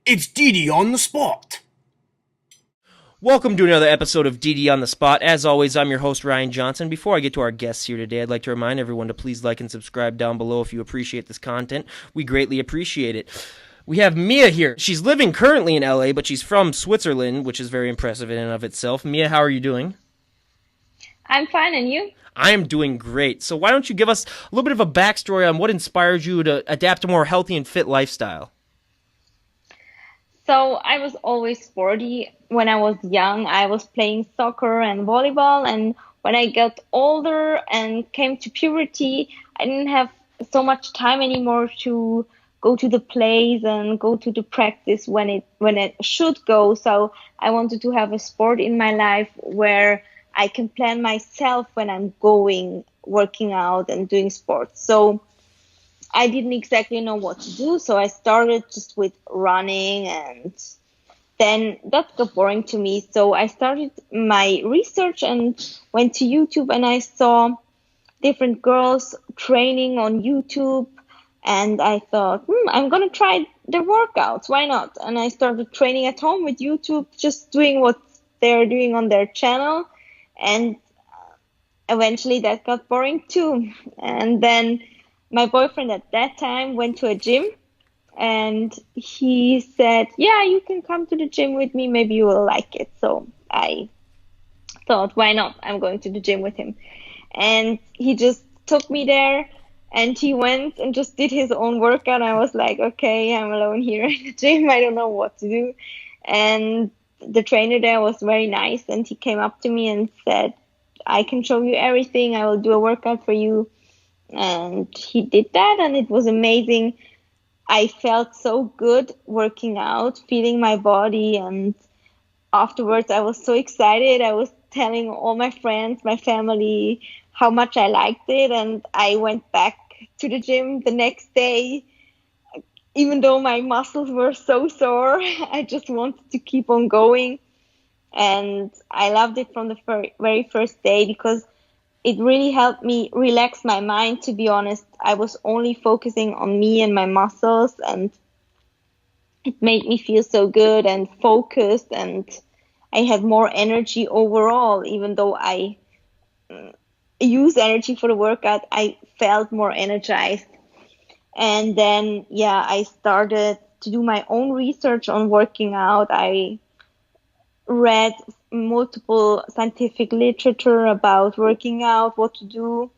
It's Didi on the spot. Welcome to another episode of DD on the Spot. As always, I'm your host, Ryan Johnson. Before I get to our guests here today, I'd like to remind everyone to please like and subscribe down below if you appreciate this content. We greatly appreciate it. We have Mia here. She's living currently in LA, but she's from Switzerland, which is very impressive in and of itself. Mia, how are you doing? I'm fine, and you? I am doing great. So why don't you give us a little bit of a backstory on what inspired you to adapt a more healthy and fit lifestyle? So I was always sporty. When I was young, I was playing soccer and volleyball, and when I got older and came to puberty, I didn't have so much time anymore to go to the plays and go to the practice when it should go. So I wanted to have a sport in my life where I can plan myself when I'm going working out and doing sports. So I didn't exactly know what to do, so I started just with running, and then that got boring to me. So I started my research and went to YouTube, and I saw different girls training on YouTube, and I thought, I'm gonna try their workouts. Why not? And I started training at home with YouTube, just doing what they're doing on their channel, and eventually that got boring too. And then my boyfriend at that time went to a gym, and he said, yeah, you can come to the gym with me, maybe you will like it. So I thought, why not? I'm going to the gym with him. And he just took me there, and he went and just did his own workout. I was like, okay, I'm alone here in the gym, I don't know what to do. And the trainer there was very nice, and he came up to me and said, I can show you everything, I will do a workout for you. And he did that, and it was amazing. I felt so good working out, feeling my body, and afterwards I was so excited. I was telling all my friends, my family, how much I liked it, and I went back to the gym the next day. Even though my muscles were so sore, I just wanted to keep on going, and I loved it from the very first day because it really helped me relax my mind. To be honest, I was only focusing on me and my muscles, and it made me feel so good and focused, and I had more energy overall. Even though I use energy for the workout, I felt more energized. And then, yeah, I started to do my own research on working out. I read multiple scientific literature about working out, what to do,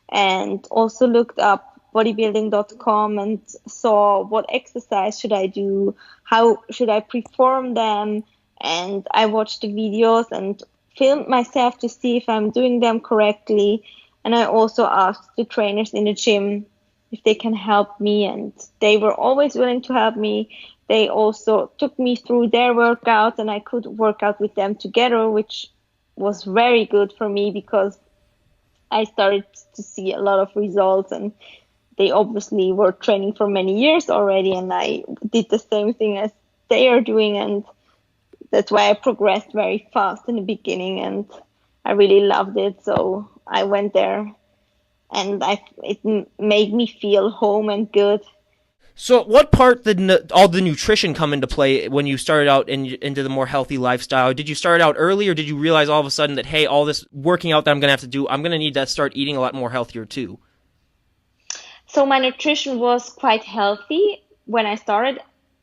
and also looked up bodybuilding.com and saw what exercise should I do, how should I perform them, and I watched the videos and filmed myself to see if I'm doing them correctly. And I also asked the trainers in the gym if they can help me, and they were always willing to help me. They also took me through their workouts, and I could work out with them together, which was very good for me because I started to see a lot of results, and they obviously were training for many years already, and I did the same thing as they are doing, and that's why I progressed very fast in the beginning, and I really loved it. So I went there, and it made me feel home and good. So, what part did all the nutrition come into play when you started out into the more healthy lifestyle? Did you start out early, or did you realize all of a sudden that, hey, all this working out that I'm going to have to do, I'm going to need to start eating a lot more healthier too? So my nutrition was quite healthy when I started.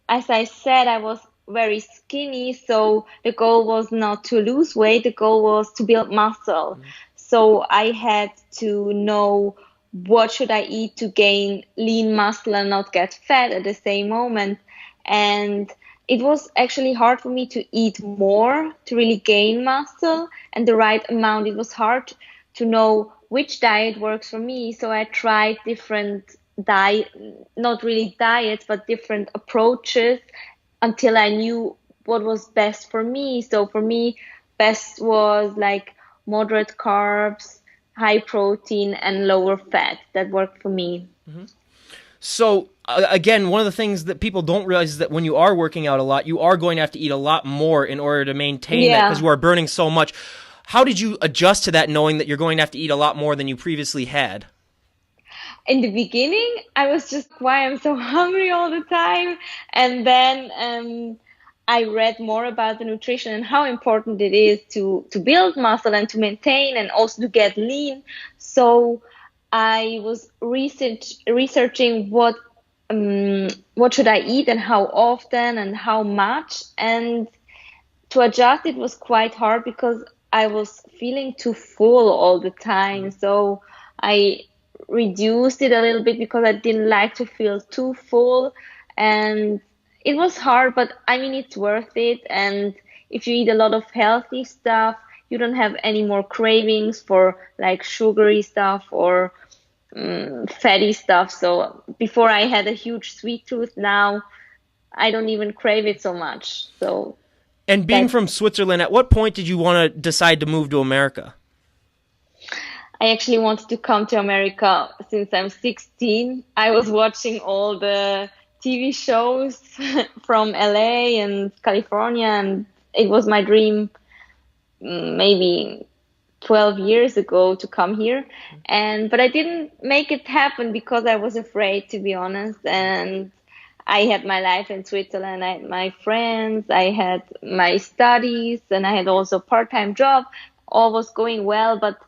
As I said, I was very skinny, so the goal was not to lose weight, the goal was to build muscle. So I had to know what should I eat to gain lean muscle and not get fat at the same moment. And it was actually hard for me to eat more to really gain muscle and the right amount. It was hard to know which diet works for me. So I tried different diet, not really diets, but different approaches until I knew what was best for me. So for me, best was like moderate carbs, high protein, and lower fat. That worked for me. So, again, one of the things that people don't realize is that when you are working out a lot, you are going to have to eat a lot more in order to maintain that because Yeah. you are burning so much. How did you adjust to that knowing that you're going to have to eat a lot more than you previously had? in the beginning, I was just, why I'm so hungry all the time. And then I read more about the nutrition and how important it is to build muscle and to maintain and also to get lean. So I was researching what should I eat and how often and how much. And to adjust, it was quite hard because I was feeling too full all the time. So I reduced it a little bit because I didn't like to feel too full. And it was hard, but I mean, it's worth it. And if you eat a lot of healthy stuff, you don't have any more cravings for like sugary stuff or fatty stuff. So before I had a huge sweet tooth, now I don't even crave it so much. So And being that's from Switzerland, at what point did you want to decide to move to America? I actually wanted to come to America since I'm 16. I was watching all the TV shows from LA and California, and it was my dream maybe 12 years ago to come here. And but I didn't make it happen because I was afraid, to be honest. And I had my life in Switzerland. I had my friends, I had my studies, and I had also a part-time job. All was going well, but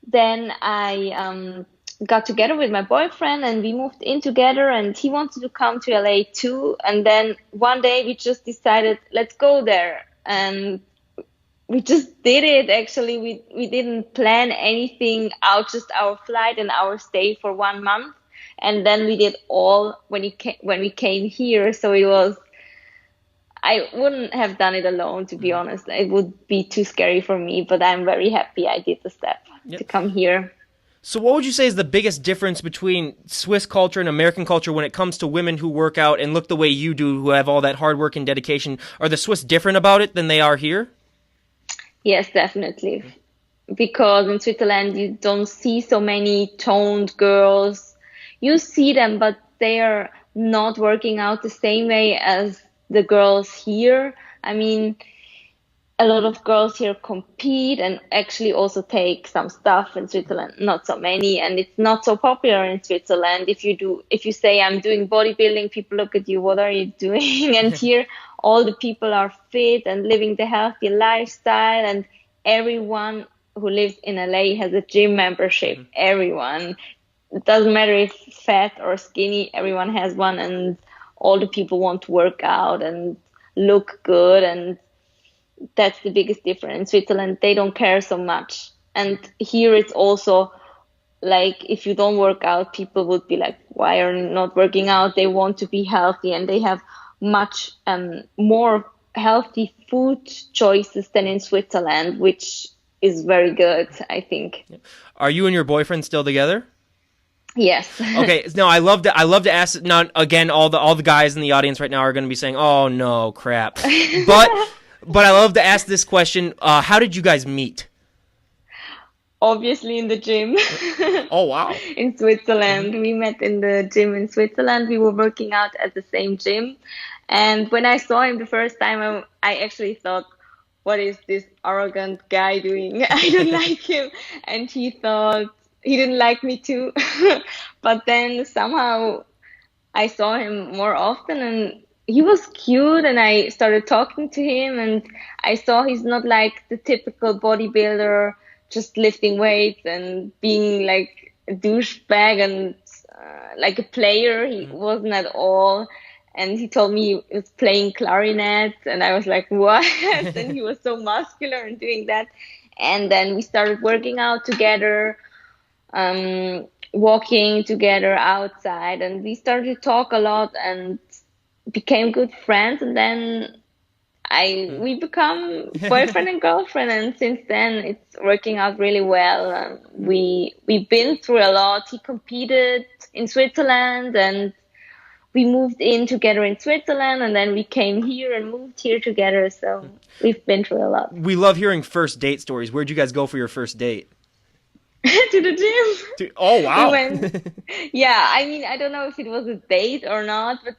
then I got together with my boyfriend and we moved in together, and he wanted to come to LA too. And then one day we just decided, let's go there. And we just did it. Actually, we didn't plan anything out, just our flight and our stay for 1 month. And then we did all when we came here. So it was, I wouldn't have done it alone, to be honest. It would be too scary for me, but I'm very happy I did the step to come here. So what would you say is the biggest difference between Swiss culture and American culture when it comes to women who work out and look the way you do, who have all that hard work and dedication? Are the Swiss different about it than they are here? Yes, definitely. Because in Switzerland, you don't see so many toned girls. You see them, but they are not working out the same way as the girls here. I mean, a lot of girls here compete and actually also take some stuff in Switzerland, not so many, and it's not so popular in Switzerland. If you say I'm doing bodybuilding, people look at you, what are you doing? And here all the people are fit and living the healthy lifestyle, and everyone who lives in LA has a gym membership. Everyone. It doesn't matter if fat or skinny, everyone has one, and all the people want to work out and look good, and that's the biggest difference. In Switzerland, they don't care so much. And here it's also like, if you don't work out, people would be like, why are you not working out? They want to be healthy, and they have much more healthy food choices than in Switzerland, which is very good, I think. Are you and your boyfriend still together? Yes. Okay. No, I love to ask. Now, again, all the guys in the audience right now are going to be saying, "Oh no, crap," but I love to ask this question. How did you guys meet? Obviously in the gym. Oh wow. In Switzerland. We met in the gym in Switzerland. We were working out at the same gym. And when I saw him the first time, I actually thought, what is this arrogant guy doing? I don't like him. And he thought he didn't like me too. But then somehow I saw him more often, and he was cute, and I started talking to him, and I saw he's not like the typical bodybuilder, just lifting weights and being like a douchebag and like a player. He wasn't at all. And he told me he was playing clarinet, and I was like, what? And he was so muscular and doing that. And then we started working out together, walking together outside, and we started to talk a lot and became good friends. And then we become boyfriend and girlfriend, and since then it's working out really well. We've been through a lot. He competed in Switzerland, and we moved in together in Switzerland, and then we came here and moved here together. So we've been through a lot. We love hearing first date stories. Where'd you guys go for your first date? To the gym. Oh wow. We went, yeah, I mean, I don't know if it was a date or not, but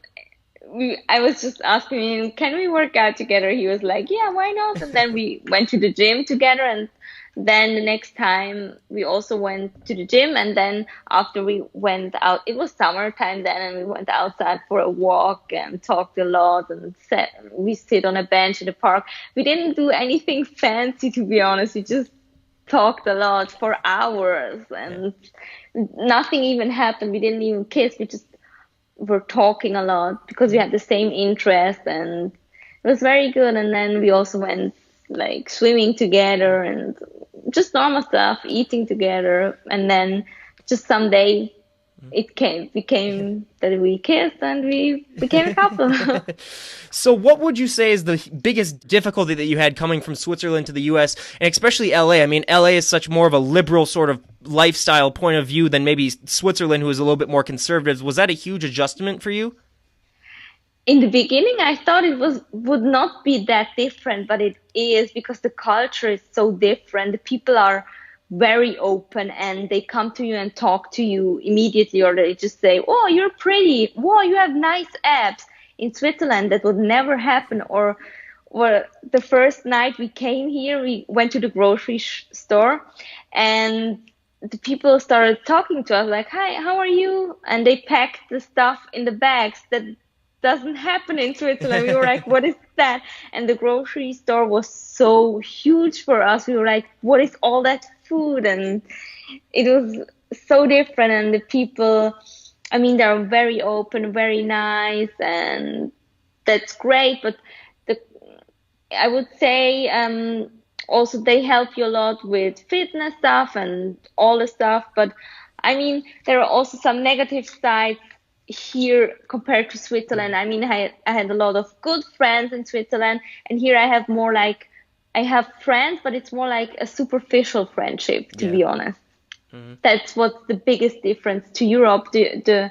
I was just asking him, can we work out together? He was like, yeah, why not? And then we went to the gym together, and Then the next time we also went to the gym, and then after we went out, it was summertime then, and we went outside for a walk and talked a lot and we sit on a bench in the park. We didn't do anything fancy, to be honest. We just talked a lot for hours and nothing even happened. We didn't even kiss. We just were talking a lot because we had the same interest, and it was very good. And then we also went like swimming together and just normal stuff, eating together. And then just someday became that we kissed and we became a couple. So what would you say is the biggest difficulty that you had coming from Switzerland to the US, and especially LA? I mean, LA is such more of a liberal sort of lifestyle point of view than maybe Switzerland, who is a little bit more conservative. Was that a huge adjustment for you? In the beginning, I thought would not be that different, but it is, because the culture is so different. The people are very open and they come to you and talk to you immediately, or they just say, "Oh, you're pretty. Wow, you have nice abs." In Switzerland, that would never happen. Or the first night we came here, we went to the grocery store, and the people started talking to us like, "Hi, how are you?" And they packed the stuff in the bags. That doesn't happen in Switzerland. We were like, "What is that?" And the grocery store was so huge for us. We were like, "What is all that food?" And it was so different. And the people, I mean, they're very open, very nice, and that's great. But I would say also they help you a lot with fitness stuff and all the stuff. But I mean, there are also some negative sides here compared to Switzerland. I mean, I had a lot of good friends in Switzerland, and here I have more like, I have friends, but it's more like a superficial friendship, to be honest. Mm-hmm. That's what's the biggest difference to Europe. The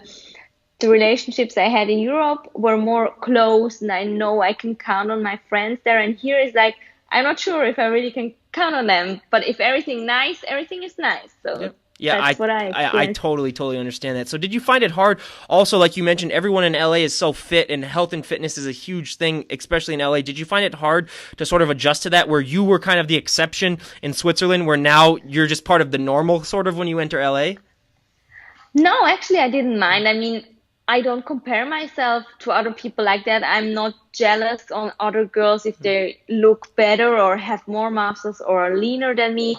relationships I had in Europe were more close, and I know I can count on my friends there. And here is like, I'm not sure if I really can count on them, but if everything is nice. So. Yep. Yeah, I totally understand that. So did you find it hard? Also, like you mentioned, everyone in LA is so fit, and health and fitness is a huge thing, especially in LA. Did you find it hard to sort of adjust to that, where you were kind of the exception in Switzerland, where now you're just part of the normal sort of when you enter LA? No, actually, I didn't mind. I mean, I don't compare myself to other people like that. I'm not jealous on other girls if they look better or have more muscles or are leaner than me.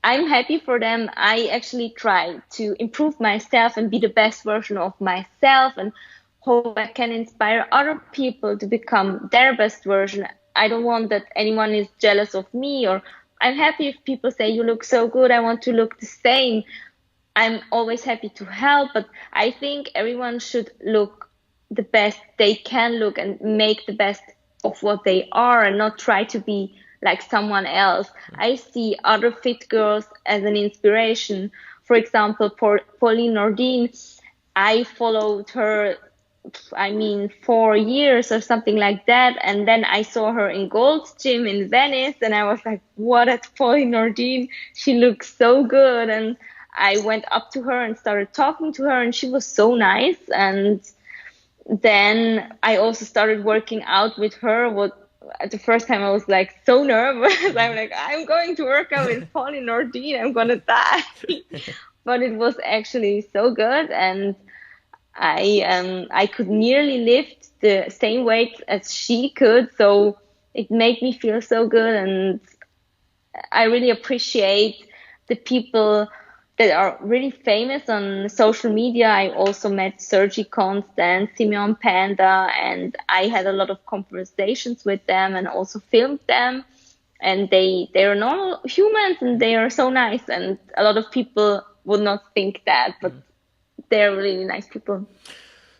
I'm happy for them. I actually try to improve myself and be the best version of myself, and hope I can inspire other people to become their best version. I don't want that anyone is jealous of me, or I'm happy if people say, "You look so good, I want to look the same." I'm always happy to help, but I think everyone should look the best they can look and make the best of what they are, and not try to be like someone else. I see other fit girls as an inspiration. For example, Pauline Nordin, I followed her, 4 years or something like that. And then I saw her in Gold's Gym in Venice, and I was like, "What, that's Pauline Nordin? She looks so good." And I went up to her and started talking to her, and she was so nice. And then I also started working out with her. At the first time I was like so nervous. I'm like, I'm going to work out with Pauline Nordin, I'm gonna die. But it was actually so good, and I could nearly lift the same weight as she could, so it made me feel so good. And I really appreciate the people that are really famous on social media. I also met Sergi Constant, Simeon Panda, and I had a lot of conversations with them and also filmed them. And they are normal humans, and they are so nice. And a lot of people would not think that, but they're really nice people.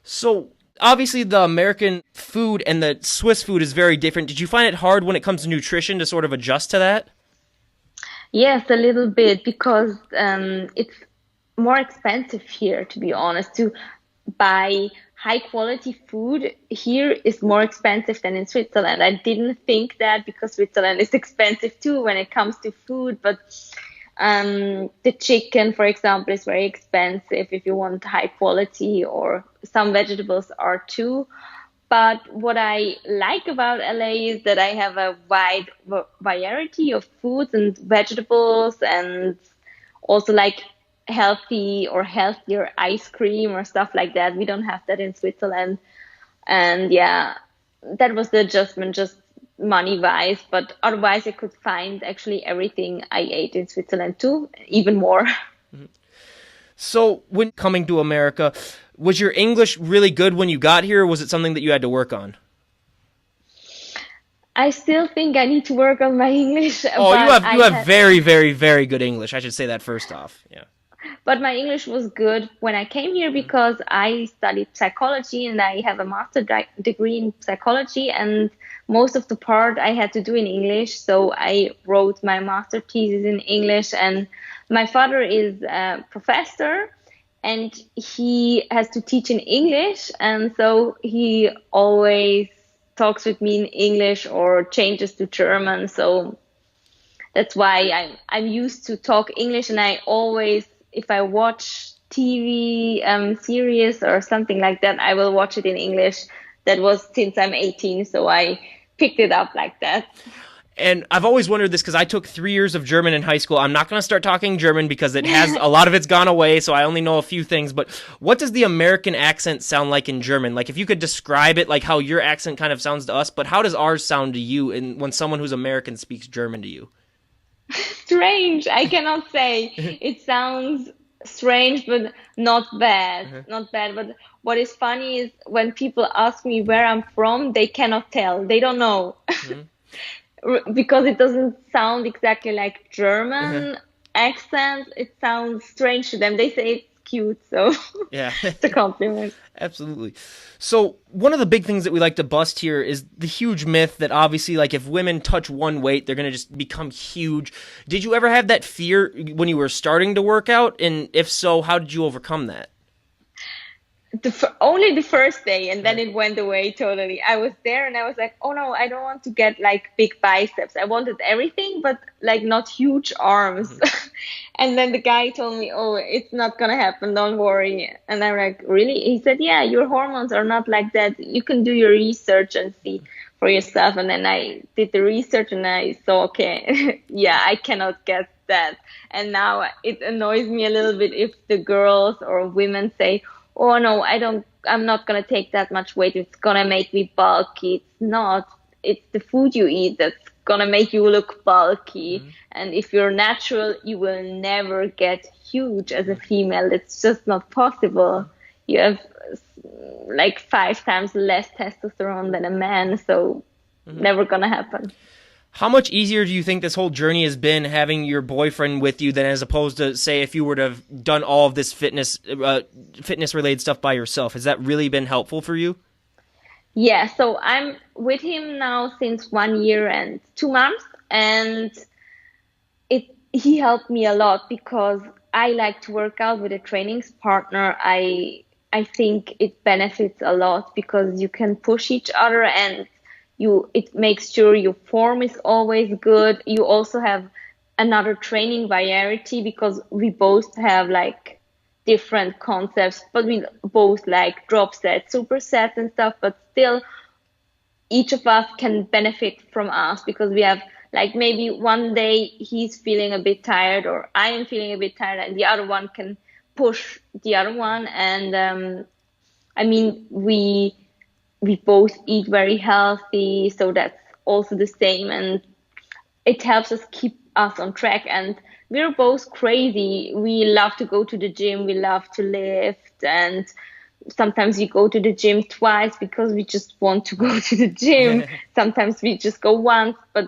So obviously the American food and the Swiss food is very different. Did you find it hard when it comes to nutrition to sort of adjust to that? Yes, a little bit, because it's more expensive here, to be honest. To buy high quality food here is more expensive than in Switzerland. I didn't think that, because Switzerland is expensive too when it comes to food. But the chicken, for example, is very expensive if you want high quality, or some vegetables are too. But what I like about LA is that I have a wide variety of foods and vegetables, and also like healthy or healthier ice cream or stuff like that. We don't have that in Switzerland. And yeah, that was the adjustment, just money wise. But otherwise, I could find actually everything I ate in Switzerland too, even more. So when coming to America, was your English really good when you got here, or was it something that you had to work on? I still think I need to work on my English. Oh, but you have very, very, very good English. I should say that first off. Yeah. But my English was good when I came here because I studied psychology and I have a degree in psychology, and most of the part I had to do in English. So I wrote my master thesis in English, and my father is a professor and he has to teach in English, and so he always talks with me in English or changes to German. So that's why I'm used to talk English, and I always, if I watch TV series or something like that, I will watch it in English. That was since I'm 18, so I picked it up like that. And I've always wondered this because I took 3 years of German in high school. I'm not going to start talking German because it has a lot of it's gone away, so I only know a few things. But what does the American accent sound like in German? Like if you could describe it, like how your accent kind of sounds to us, but how does ours sound to you when someone who's American speaks German to you? Strange, I cannot say. It sounds strange, but not bad. Not bad. But what is funny is when people ask me where I'm from, they cannot tell. They don't know. Because it doesn't sound exactly like German accent. It sounds strange to them. They say it's cute, so Yeah. it's a compliment. Absolutely. So one of the big things that we like to bust here is the huge myth that obviously, like, if women touch one weight, they're going to just become huge. Did you ever have that fear when you were starting to work out? And if so, how did you overcome that? Only the first day, and then it went away totally. I was there and I was like, oh no, I don't want to get like big biceps. I wanted everything, but like not huge arms. And then the guy told me, oh, it's not gonna happen, don't worry. And I'm like, really? He said, yeah, your hormones are not like that. You can do your research and see for yourself. And then I did the research and I saw, okay, yeah, I cannot get that. And now it annoys me a little bit if the girls or women say, oh no, I'm not gonna take that much weight. It's gonna make me bulky. It's not. It's the food you eat that's gonna make you look bulky. And if you're natural, you will never get huge as a female. It's just not possible. You have like 5 times less testosterone than a man, so never gonna happen. How much easier do you think this whole journey has been having your boyfriend with you than as opposed to, say, if you were to have done all of this fitness-related stuff by yourself? Has that really been helpful for you? Yeah, so I'm with him now since 1 year and 2 months, and he helped me a lot because I like to work out with a training partner. I think it benefits a lot because you can push each other, and it makes sure your form is always good. You also have another training variety because we both have like different concepts, but we both like drop sets, supersets and stuff, but still each of us can benefit from us because we have like maybe one day he's feeling a bit tired or I am feeling a bit tired and the other one can push the other one. And I mean, we both eat very healthy, so that's also the same, and it helps us keep us on track. And we're both crazy. We love to go to the gym, we love to lift, and sometimes we go to the gym twice because we just want to go to the gym. Sometimes we just go once, but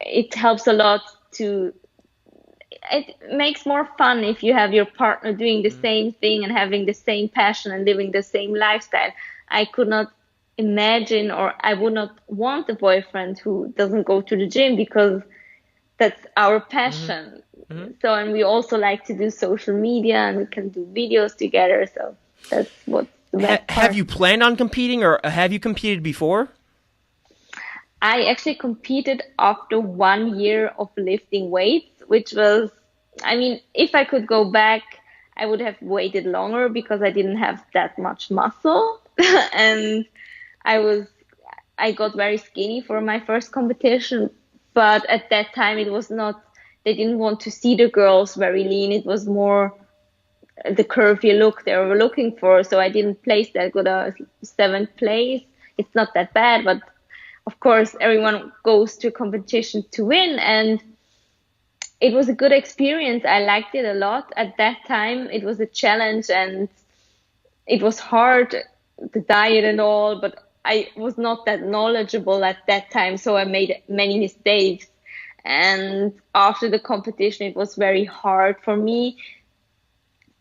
it helps a lot it makes more fun if you have your partner doing the same thing and having the same passion and living the same lifestyle. I could not imagine, or I would not want a boyfriend who doesn't go to the gym because that's our passion. So, and we also like to do social media and we can do videos together. So that's what's the best part. Have you planned on competing, or have you competed before? I actually competed after 1 year of lifting weights, which was, I mean, if I could go back, I would have waited longer because I didn't have that much muscle. And I was I got very skinny for my first competition, but at that time it was not, they didn't want to see the girls very lean. It was more the curvy look they were looking for. So I didn't place that good, seventh place. It's not that bad, but of course everyone goes to a competition to win, and it was a good experience. I liked it a lot. At that time it was a challenge and it was hard, the diet and all, but I was not that knowledgeable at that time, so I made many mistakes. And after the competition, it was very hard for me.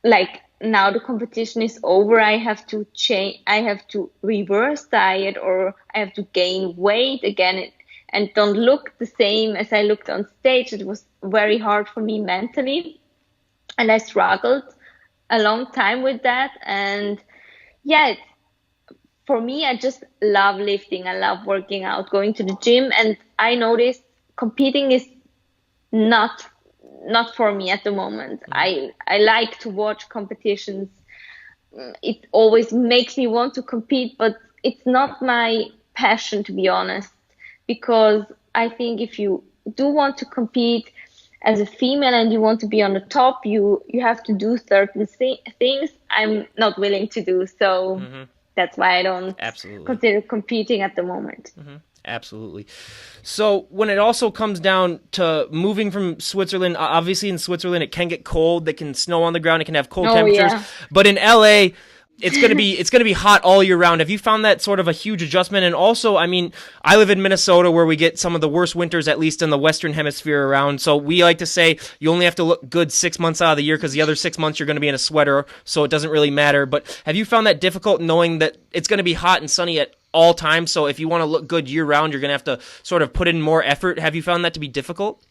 Like now the competition is over, I have to change, I have to reverse diet, or I have to gain weight again and don't look the same as I looked on stage. It was very hard for me mentally, and I struggled a long time with that. And yeah, for me, I just love lifting. I love working out, going to the gym, and I noticed competing is not not for me at the moment. I like to watch competitions. It always makes me want to compete, but it's not my passion, to be honest, because I think if you do want to compete as a female and you want to be on the top, you have to do certain things I'm not willing to do. So that's why I don't Absolutely. consider competing at the moment. Absolutely. So when it also comes down to moving from Switzerland, obviously in Switzerland it can get cold, it can snow on the ground, it can have cold temperatures. Yeah. But in LA, it's gonna be hot all year round. Have you found that sort of a huge adjustment? And also, I mean, I live in Minnesota where we get some of the worst winters, at least in the Western Hemisphere around. So we like to say you only have to look good 6 months out of the year because the other 6 months you're going to be in a sweater, so it doesn't really matter. But have you found that difficult knowing that it's going to be hot and sunny at all times? So if you want to look good year round, you're going to have to sort of put in more effort. Have you found that to be difficult?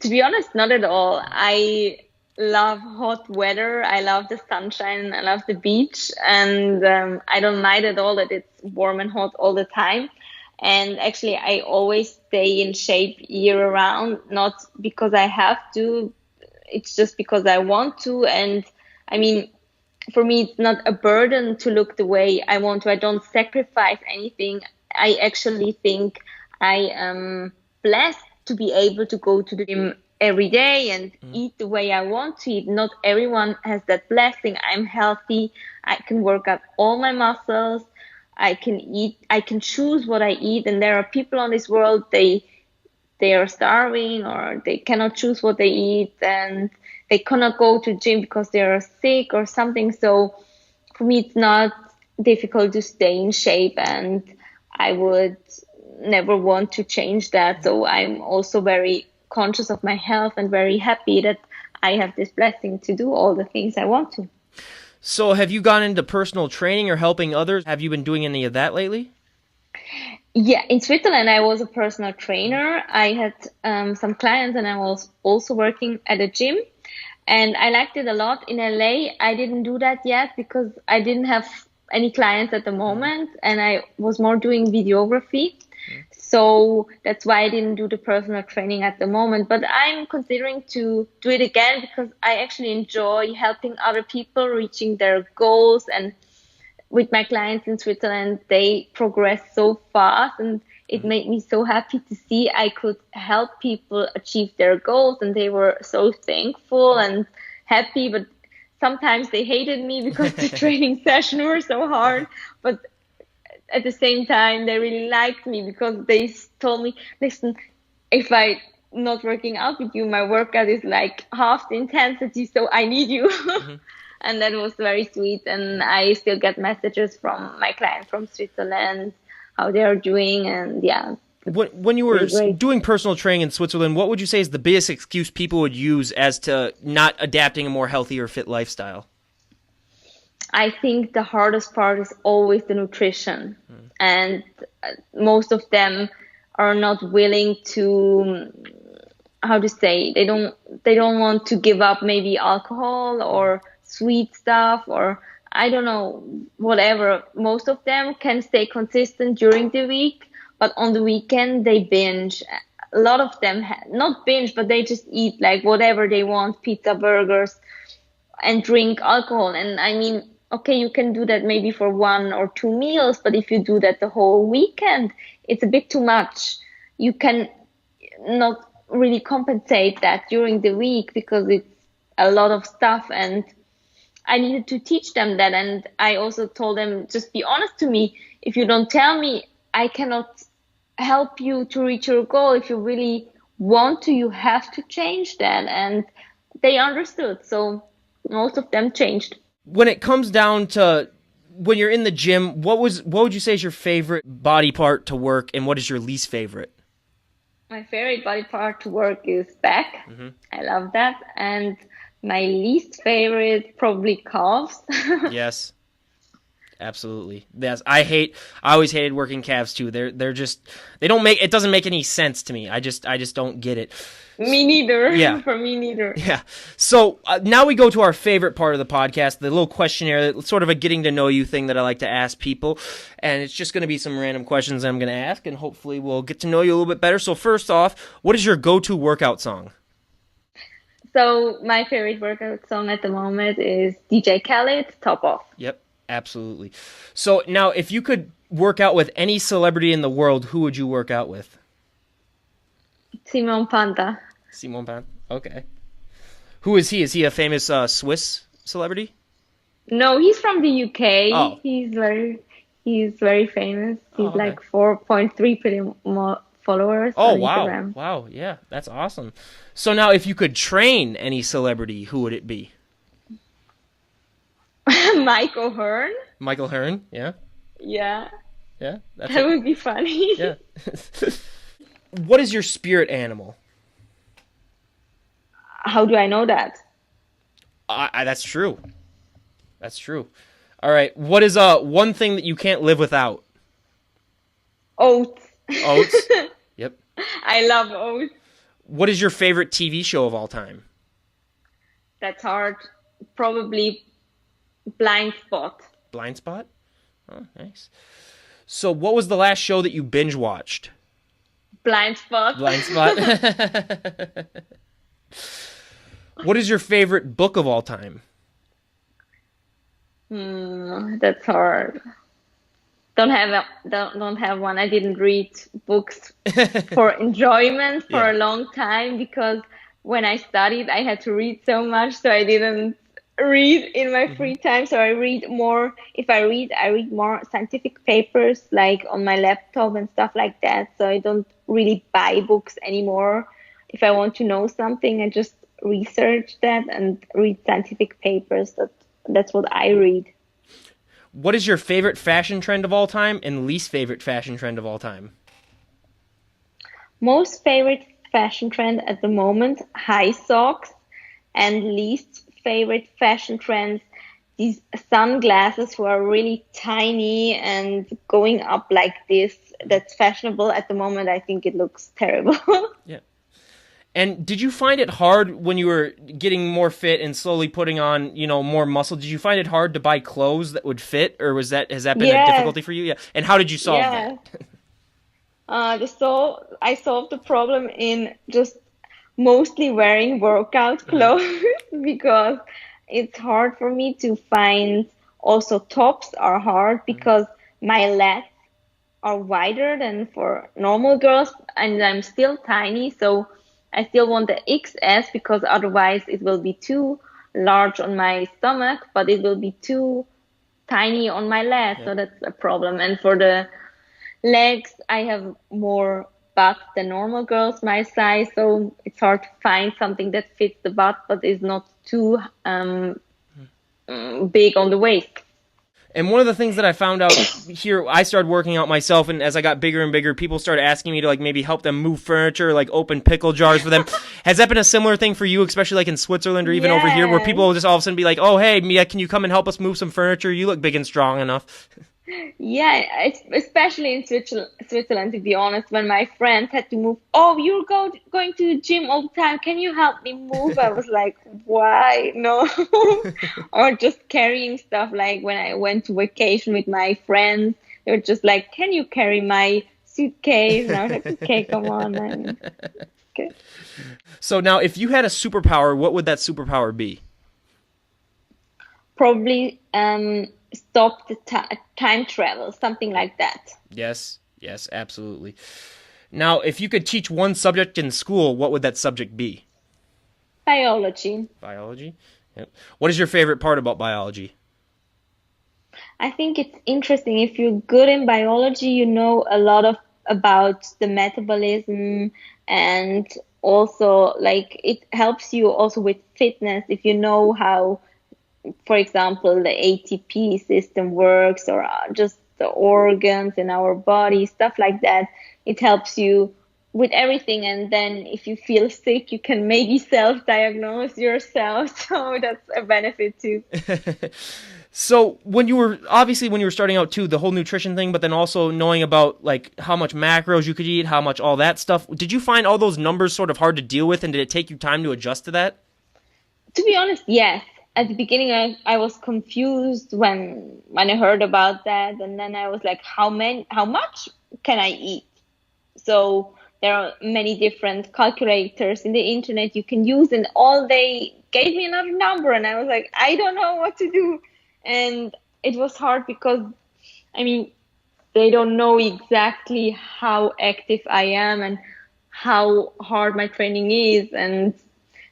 To be honest, not at all. I love hot weather. I love the sunshine. I love the beach. And I don't mind at all that it's warm and hot all the time. And actually, I always stay in shape year round, not because I have to. It's just because I want to. And I mean, for me, it's not a burden to look the way I want to. I don't sacrifice anything. I actually think I am blessed to be able to go to the gym every day and eat the way I want to eat. Not everyone has that blessing. I'm healthy. I can work out all my muscles. I can eat. I can choose what I eat. And there are people on this world, they are starving or they cannot choose what they eat and they cannot go to gym because they are sick or something. So for me, it's not difficult to stay in shape, and I would never want to change that. So I'm also very conscious of my health and very happy that I have this blessing to do all the things I want to. So have you gone into personal training or helping others? Have you been doing any of that lately? Yeah, in Switzerland, I was a personal trainer. I had some clients and I was also working at a gym. And I liked it a lot. In LA, I didn't do that yet because I didn't have any clients at the moment and I was more doing videography. So that's why I didn't do the personal training at the moment. But I'm considering to do it again because I actually enjoy helping other people reaching their goals. And with my clients in Switzerland, they progress so fast and it made me so happy to see I could help people achieve their goals, and they were so thankful and happy. But sometimes they hated me because the training session were so hard. But at the same time, they really liked me because they told me, listen, if I not working out with you, my workout is like half the intensity, so I need you. And that was very sweet. And I still get messages from my clients from Switzerland, how they are doing. And yeah. When you were Really great. doing personal training in Switzerland, what would you say is the biggest excuse people would use as to not adapting a more healthy or fit lifestyle? I think the hardest part is always the nutrition. And most of them are not willing to, how to say, they don't want to give up maybe alcohol or sweet stuff or I don't know, whatever. Most of them can stay consistent during the week, but on the weekend they binge. A lot of them not binge, but they just eat like whatever they want, pizza, burgers, and drink alcohol. And I mean, okay, you can do that maybe for 1 or 2 meals, but if you do that the whole weekend, it's a bit too much. You can not really compensate that during the week because it's a lot of stuff, and I needed to teach them that. And I also told them, just be honest to me. If you don't tell me, I cannot help you to reach your goal. If you really want to, you have to change that. And they understood. So most of them changed. When it comes down to when you're in the gym, what would you say is your favorite body part to work, and what is your least favorite? My favorite body part to work is back. I love that. And my least favorite, probably calves. Yes. Absolutely. Yes, I always hated working calves too. They're just they don't make it doesn't make any sense to me. I just don't get it. Me neither. Yeah. For me neither. Yeah. So now we go to our favorite part of the podcast, the little questionnaire, sort of a getting to know you thing that I like to ask people. And it's just going to be some random questions I'm going to ask, and hopefully we'll get to know you a little bit better. So first off, what is your go-to workout song? So my favorite workout song at the moment is DJ Khaled, Top Off. Yep, absolutely. So now if you could work out with any celebrity in the world, who would you work out with? Simon Panta. Simon Pan. Okay. Who is he? Is he a famous Swiss celebrity? No, he's from the UK. Oh. He's very famous. He's okay. like 4.3 billion more followers on wow. Instagram. Wow, yeah, that's awesome. So now if you could train any celebrity, who would it be? Mike O'Hearn. Michael Hearn, yeah? Yeah. Yeah, that's That would be funny. Yeah. What is your spirit animal? How do I know that? That's true. That's true. All right, what is one thing that you can't live without? Oats. Oats? Yep. I love oats. What is your favorite TV show of all time? That's hard. Probably Blind Spot. Blind Spot? Oh, nice. So what was the last show that you binge watched? Blind Spot. Blind Spot. What is your favorite book of all time? That's hard. Don't have one. I didn't read books for enjoyment for a long time because when I studied, I had to read so much, so I didn't read in my free time. So I read more. If I read more scientific papers like on my laptop and stuff like that. So I don't really buy books anymore. If I want to know something, I just research that and read scientific papers. That's what I read. What is your favorite fashion trend of all time and least favorite fashion trend of all time? Most favorite fashion trend at the moment, high socks, and least favorite fashion trends, these sunglasses who are really tiny and going up like this. That's fashionable at the moment. I think it looks terrible. Yeah. And did you find it hard when you were getting more fit and slowly putting on, more muscle? Did you find it hard to buy clothes that would fit, or has that been a difficulty for you? Yeah. And how did you solve that? I solved the problem in just mostly wearing workout clothes because it's hard for me to find. Also, tops are hard because my legs are wider than for normal girls, and I'm still tiny, so I still want the XS because otherwise it will be too large on my stomach, but it will be too tiny on my legs. So that's a problem. And for the legs, I have more butt than normal girls my size. So it's hard to find something that fits the butt, but is not too big on the waist. And one of the things that I found out here, I started working out myself, and as I got bigger and bigger, people started asking me to maybe help them move furniture, open pickle jars for them. Has that been a similar thing for you, especially in Switzerland or even over here, where people will just all of a sudden be like, "Oh, hey, Mia, can you come and help us move some furniture? You look big and strong enough." Yeah, especially in Switzerland, to be honest, when my friends had to move, oh, you're going to the gym all the time. Can you help me move? I was like, why? No. Or just carrying stuff. Like when I went to vacation with my friends, they were just like, can you carry my suitcase? And I was like, okay, come on. Okay. So now, if you had a superpower, what would that superpower be? probably stop the time travel, something like that. Yes, yes, absolutely. Now, if you could teach one subject in school, what would that subject be? Biology. Biology? Yep. What is your favorite part about biology? I think it's interesting. If you're good in biology, you know a lot of about the metabolism, and also like it helps you also with fitness if you know how, for example, the ATP system works, or just the organs in our body, stuff like that. It helps you with everything. And then if you feel sick, you can maybe self-diagnose yourself. So that's a benefit too. So when you were starting out too, the whole nutrition thing, but then also knowing about like how much macros you could eat, how much all that stuff, did you find all those numbers sort of hard to deal with, and did it take you time to adjust to that? To be honest, yes. At the beginning, I was confused when I heard about that, and then I was like, how much can I eat? So there are many different calculators in the internet you can use, and all they gave me another number, and I was like, I don't know what to do. And it was hard because, I mean, they don't know exactly how active I am and how hard my training is. And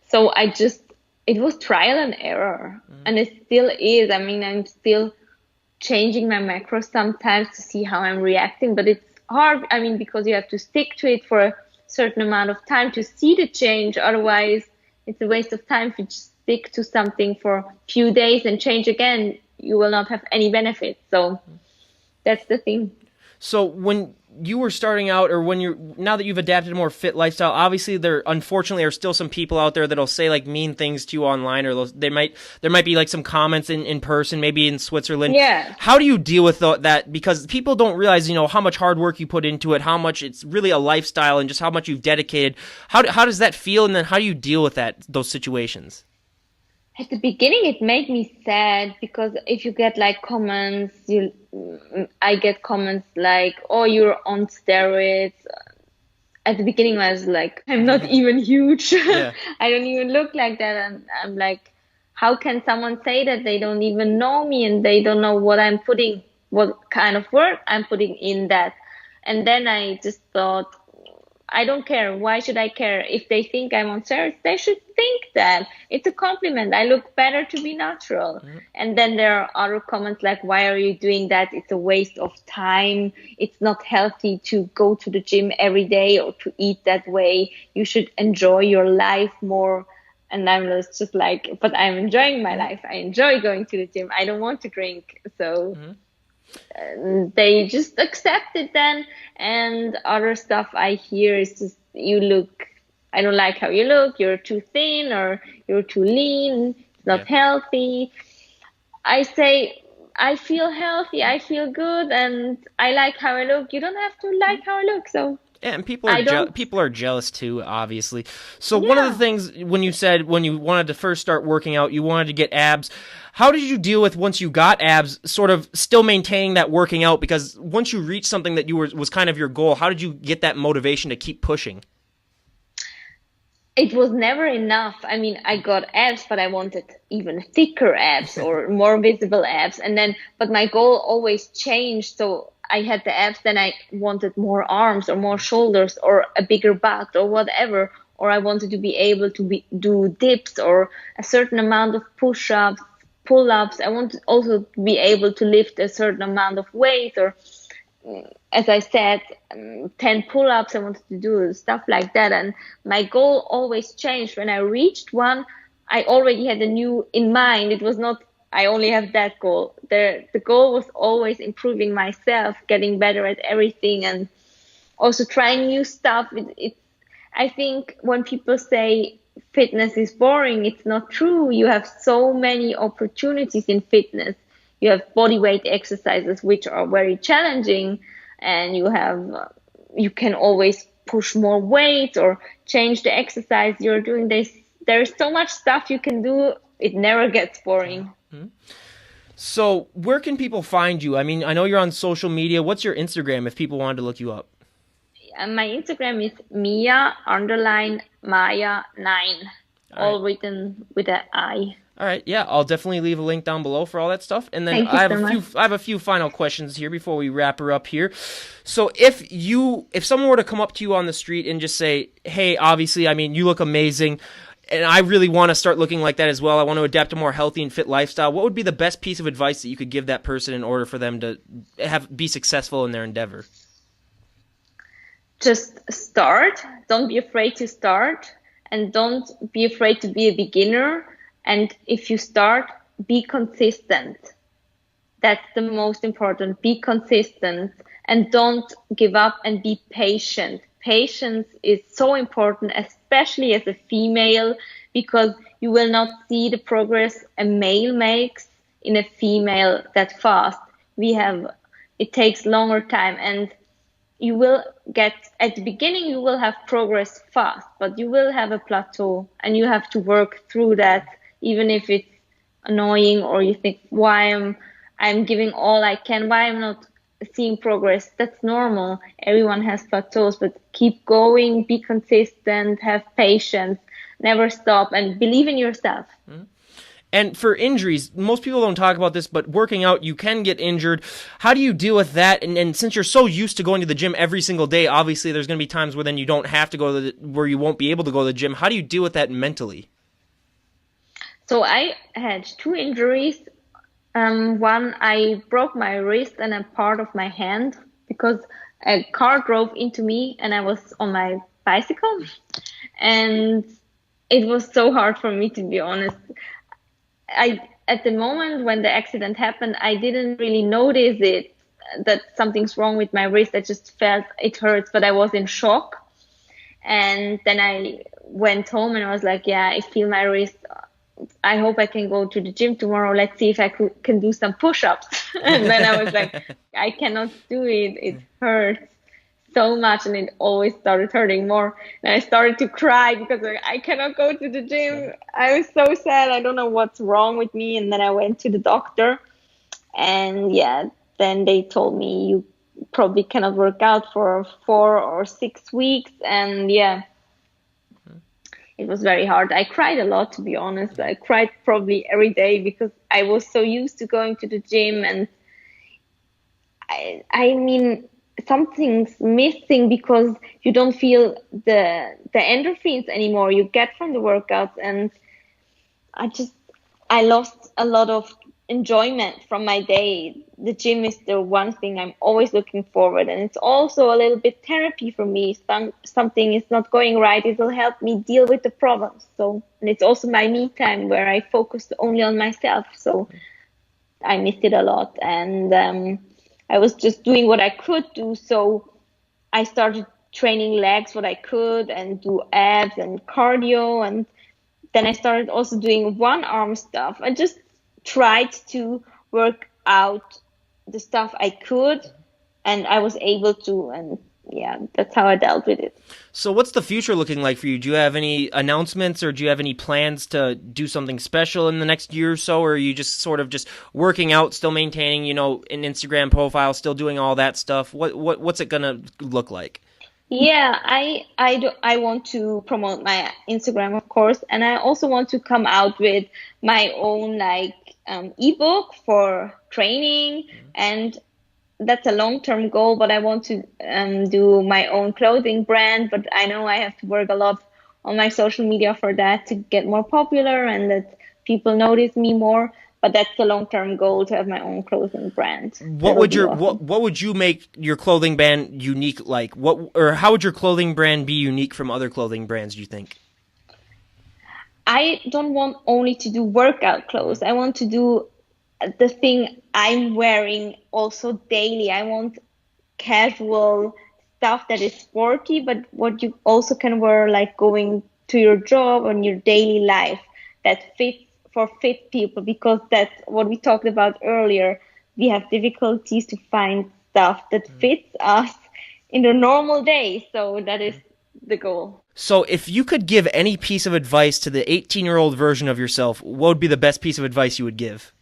so it was trial and error. And it still is. I mean, I'm still changing my macros sometimes to see how I'm reacting, but it's hard. I mean, because you have to stick to it for a certain amount of time to see the change. Otherwise, it's a waste of time if you just stick to something for a few days and change again. You will not have any benefit. So that's the thing. So when you were starting out, or now that you've adapted a more fit lifestyle, obviously there unfortunately are still some people out there that'll say like mean things to you online, or there might be like some comments in person, maybe in Switzerland. Yeah. How do you deal with that? Because people don't realize, how much hard work you put into it, how much it's really a lifestyle, and just how much you've dedicated. How does that feel, and then how do you deal with those situations? At the beginning, it made me sad because if you get like comments, I get comments like, "Oh, you're on steroids." At the beginning, I was like, "I'm not even huge. Yeah. I don't even look like that." And I'm like, "How can someone say that? They don't even know me, and they don't know what kind of work I'm putting in that." And then I just thought, I don't care. Why should I care? If they think I'm on steroids, they should think that. It's a compliment. I look better to be natural. Mm-hmm. And then there are other comments like, why are you doing that? It's a waste of time. It's not healthy to go to the gym every day or to eat that way. You should enjoy your life more. And I'm just like, but I'm enjoying my life. I enjoy going to the gym. I don't want to drink. So they just accept it then. And other stuff I hear is just, I don't like how you look, you're too thin or you're too lean, it's not healthy. I say, I feel healthy, I feel good, and I like how I look. You don't have to like how I look, so. Yeah, and people are jealous too, obviously. So one of the things, when you said when you wanted to first start working out, you wanted to get abs, how did you deal with once you got abs, sort of still maintaining that working out? Because once you reached something that was kind of your goal, how did you get that motivation to keep pushing? It was never enough. I mean, I got abs, but I wanted even thicker abs or more visible abs. But my goal always changed. So I had the abs, then I wanted more arms or more shoulders or a bigger butt or whatever. Or I wanted to be able to do dips or a certain amount of push-ups, pull-ups. I wanted also to be able to lift a certain amount of weight, or as I said, 10 pull-ups. I wanted to do stuff like that. And my goal always changed. When I reached one, I already had a new in mind. It was not, I only have that goal. The goal was always improving myself, getting better at everything, and also trying new stuff. I think when people say fitness is boring, it's not true. You have so many opportunities in fitness. You have body weight exercises, which are very challenging, and you can always push more weight or change the exercise you're doing. There's so much stuff you can do. It never gets boring. Mm-hmm. So where can people find you? I mean, I know you're on social media. What's your Instagram if people wanted to look you up? My Instagram is Mia_Maya9, all written with an I. All right, yeah, I'll definitely leave a link down below for all that stuff. And then Thank you so much. I have a few final questions here before we wrap her up here. So if someone were to come up to you on the street and just say, "Hey, obviously, I mean, you look amazing, and I really want to start looking like that as well. I want to adapt a more healthy and fit lifestyle." What would be the best piece of advice that you could give that person in order for them to be successful in their endeavor? Just start. Don't be afraid to start, and don't be afraid to be a beginner. And if you start, be consistent. That's the most important. Be consistent and don't give up, and be patient. Patience is so important, especially as a female, because you will not see the progress a male makes in a female that fast. It takes longer time, and you will get, at the beginning you will have progress fast, but you will have a plateau, and you have to work through that, even if it's annoying, or you think, why I'm giving all I can, why I'm not seeing progress. That's normal. Everyone has plateaus, but keep going, be consistent, have patience, never stop, and believe in yourself. And for injuries, most people don't talk about this, but working out, you can get injured. How do you deal with that? And since you're so used to going to the gym every single day, obviously there's going to be times where then you don't have to go to where you won't be able to go to the gym. How do you deal with that mentally? So I had two injuries. One, I broke my wrist and a part of my hand because a car drove into me and I was on my bicycle. And it was so hard for me, to be honest. At the moment when the accident happened, I didn't really notice that something's wrong with my wrist. I just felt it hurts, but I was in shock. And then I went home and I was like, yeah, I feel my wrist. I hope I can go to the gym tomorrow. Let's see if I can do some push-ups. And then I was like, I cannot do it. It hurts so much, and it always started hurting more. And I started to cry because I cannot go to the gym. I was so sad. I don't know what's wrong with me. And then I went to the doctor, and yeah, then they told me you probably cannot work out for 4 or 6 weeks. And yeah, it was very hard. I cried a lot, to be honest. I cried probably every day because I was so used to going to the gym, and I mean, something's missing because you don't feel the endorphins anymore you get from the workouts, and I lost a lot of enjoyment from my day. The gym is the one thing I'm always looking forward, and it's also a little bit therapy for me. Something is not going right, it will help me deal with the problems. So, and it's also my me time where I focus only on myself. So I missed it a lot, and I was just doing what I could do. So I started training legs what I could and do abs and cardio, and then I started also doing one arm stuff. I just tried to work out the stuff I could, and I was able to, and yeah, that's how I dealt with it. So what's the future looking like for you? Do you have any announcements, or do you have any plans to do something special in the next year or so, or are you just sort of just working out, still maintaining, an Instagram profile, still doing all that stuff? What's it gonna look like? Yeah, I want to promote my Instagram, of course, and I also want to come out with my own ebook for training, and that's a long-term goal. But I want to do my own clothing brand, but I know I have to work a lot on my social media for that to get more popular and that people notice me more. But that's the long-term goal, to have my own clothing brand. What would you make your clothing brand unique like? How would your clothing brand be unique from other clothing brands, do you think? I don't want only to do workout clothes. I want to do the thing I'm wearing also daily. I want casual stuff that is sporty, but what you also can wear like going to your job and your daily life, that fits for fit people, because that's what we talked about earlier. We have difficulties to find stuff that fits us in the normal day. So that is the goal. So if you could give any piece of advice to the 18-year-old version of yourself, what would be the best piece of advice you would give?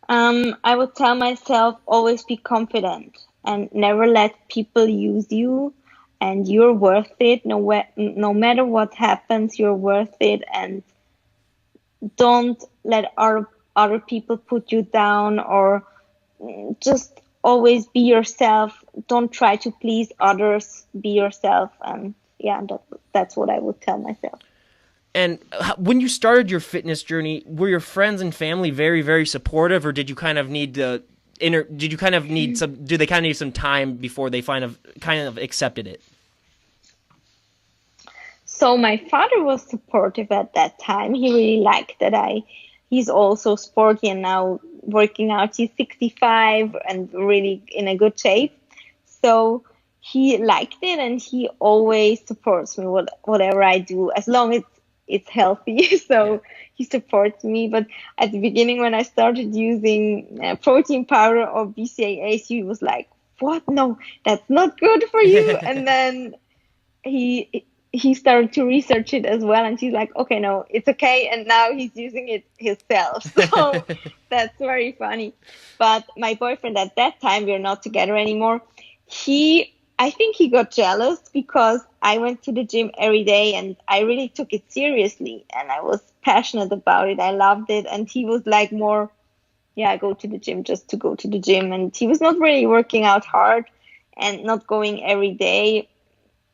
I would tell myself, always be confident and never let people use you, and you're worth it. No matter what happens, you're worth it, and don't let other people put you down, or just always be yourself. Don't try to please others. Be yourself, and yeah, that's what I would tell myself. And when you started your fitness journey, were your friends and family very, very supportive, or did you kind of need to Did you kind of need some? Do they kind of need some time before they kind of accepted it? So my father was supportive at that time. He really liked that he's also sporty and now working out. He's 65 and really in a good shape. So he liked it, and he always supports me whatever I do, as long as it's healthy. So he supports me. But at the beginning, when I started using protein powder or BCAAs, he was like, "What? No, that's not good for you." And then he started to research it as well, and he's like, "Okay, no, it's okay." And now he's using it himself. So that's very funny. But my boyfriend at that time, we're not together anymore. I think he got jealous because I went to the gym every day and I really took it seriously and I was passionate about it. I loved it. And he was like more, yeah, I go to the gym just to go to the gym. And he was not really working out hard and not going every day.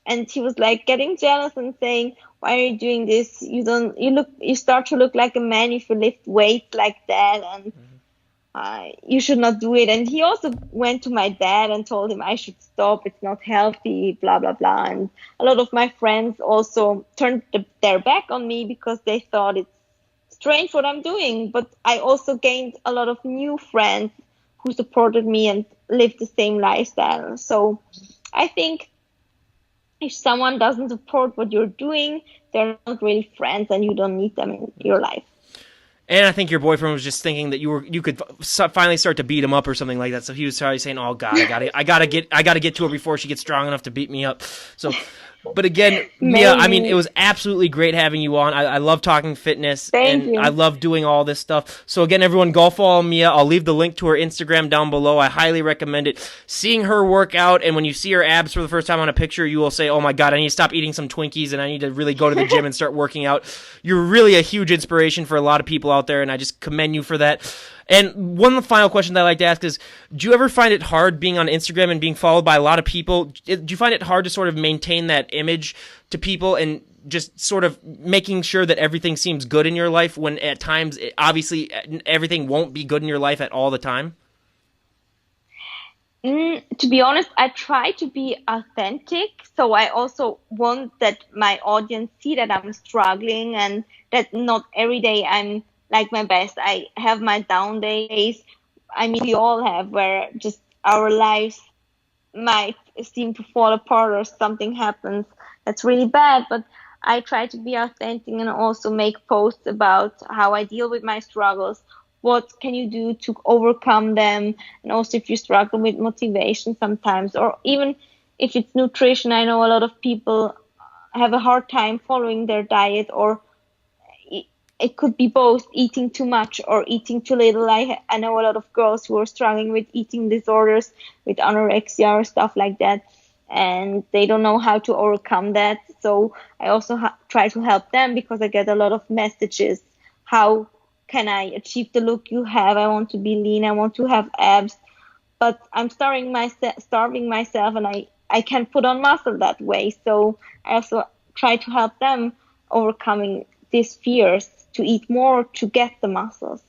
And he was like getting jealous and saying, "Why are you doing this? You start to look like a man if you lift weights like that. And you should not do it." And he also went to my dad and told him I should stop. It's not healthy, blah, blah, blah. And a lot of my friends also turned their back on me because they thought it's strange what I'm doing. But I also gained a lot of new friends who supported me and lived the same lifestyle. So I think if someone doesn't support what you're doing, they're not really friends and you don't need them in your life. And I think your boyfriend was just thinking that you could finally start to beat him up or something like that. So he was probably saying, "Oh God, I gotta get to her before she gets strong enough to beat me up." So, but again, Mia, I mean, it was absolutely great having you on. I love talking fitness, Thank and you. I love doing all this stuff. So again, everyone, go follow Mia. I'll leave the link to her Instagram down below. I highly recommend it. Seeing her work out, and when you see her abs for the first time on a picture, you will say, "Oh my God, I need to stop eating some Twinkies, and I need to really go to the gym and start working out." You're really a huge inspiration for a lot of people out there, and I just commend you for that. And one final question that I like to ask is, do you ever find it hard being on Instagram and being followed by a lot of people? Do you find it hard to sort of maintain that image to people and just sort of making sure that everything seems good in your life when at times, obviously, everything won't be good in your life at all the time? To be honest, I try to be authentic. So I also want that my audience see that I'm struggling and that not every day I'm like my best. I have my down days. I mean, we all have, where just our lives might seem to fall apart or something happens that's really bad. But I try to be authentic and also make posts about how I deal with my struggles. What can you do to overcome them? And also, if you struggle with motivation sometimes, or even if it's nutrition, I know a lot of people have a hard time following their diet, or it could be both, eating too much or eating too little. I know a lot of girls who are struggling with eating disorders, with anorexia or stuff like that, and they don't know how to overcome that. So I also try to help them because I get a lot of messages. How can I achieve the look you have? I want to be lean. I want to have abs, but I'm starving myself, and I can't put on muscle that way. So I also try to help them overcoming these fears to eat more to get the muscles.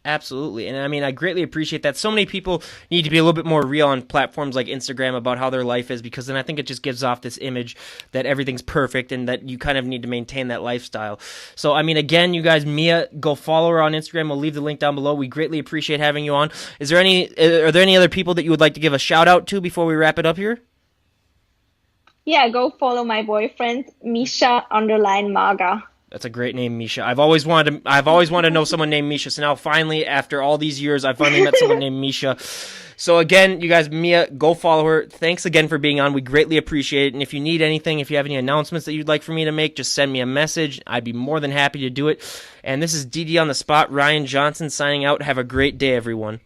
Absolutely. And I mean, I greatly appreciate that. So many people need to be a little bit more real on platforms like Instagram about how their life is, because then I think it just gives off this image that everything's perfect and that you kind of need to maintain that lifestyle. So, I mean, again, you guys, Mia, go follow her on Instagram. We'll leave the link down below. We greatly appreciate having you on. Are there any other people that you would like to give a shout out to before we wrap it up here? Yeah, go follow my boyfriend, Misha_Maga. That's a great name, Misha. I've always wanted to know someone named Misha. So now finally, after all these years, I finally met someone named Misha. So again, you guys, Mia, go follow her. Thanks again for being on. We greatly appreciate it. And if you need anything, if you have any announcements that you'd like for me to make, just send me a message. I'd be more than happy to do it. And this is DD on the Spot, Ryan Johnson signing out. Have a great day, everyone.